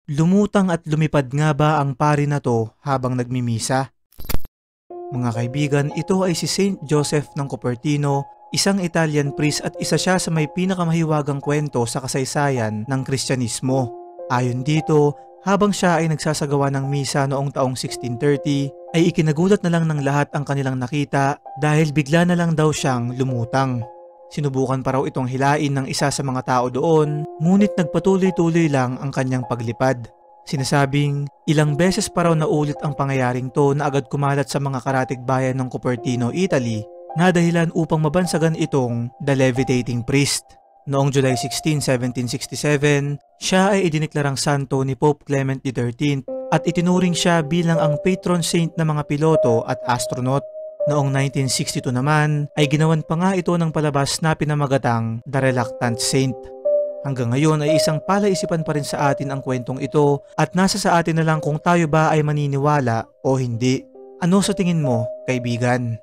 Lumutang at lumipad nga ba ang pari na to habang nagmimisa? Mga kaibigan, ito ay si Saint Joseph ng Cupertino, isang Italian priest at isa siya sa may pinakamahiwagang kwento sa kasaysayan ng Kristyanismo. Ayon dito, habang siya ay nagsasagawa ng misa noong taong 1630, ay ikinagulat na lang ng lahat ang kanilang nakita dahil bigla na lang daw siyang lumutang. Sinubukan pa raw itong hilain ng isa sa mga tao doon, ngunit nagpatuloy-tuloy lang ang kanyang paglipad. Sinasabing ilang beses pa raw naulit ang pangyayaring to na agad kumalat sa mga karatig bayan ng Cupertino, Italy, na dahilan upang mabansagan itong The Levitating Priest. Noong July 16, 1767, siya ay idineklarang santo ni Pope Clement XIII at itinuring siya bilang ang patron saint ng mga piloto at astronaut. Noong 1962 naman ay ginawan pa nga ito ng palabas na pinamagatang The Reluctant Saint. Hanggang ngayon ay isang palaisipan pa rin sa atin ang kwentong ito at nasa sa atin na lang kung tayo ba ay maniniwala o hindi. Ano sa tingin mo, kaibigan?